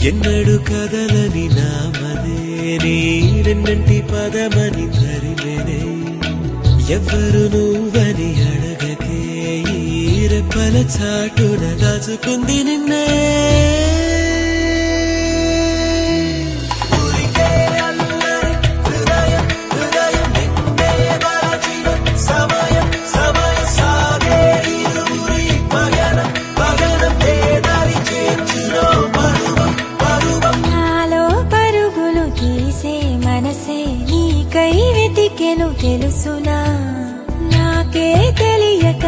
ఎన్నడు కదలని నామదే నీ వెన్నంటి పదమని తరిమెనే ఎవ్వరు నువ్వని అడగకే ఈ రెప్పల చాటున దాచుకుంది నిన్నే నీకై వెతికెను తెలుసునా నాకే తెలియక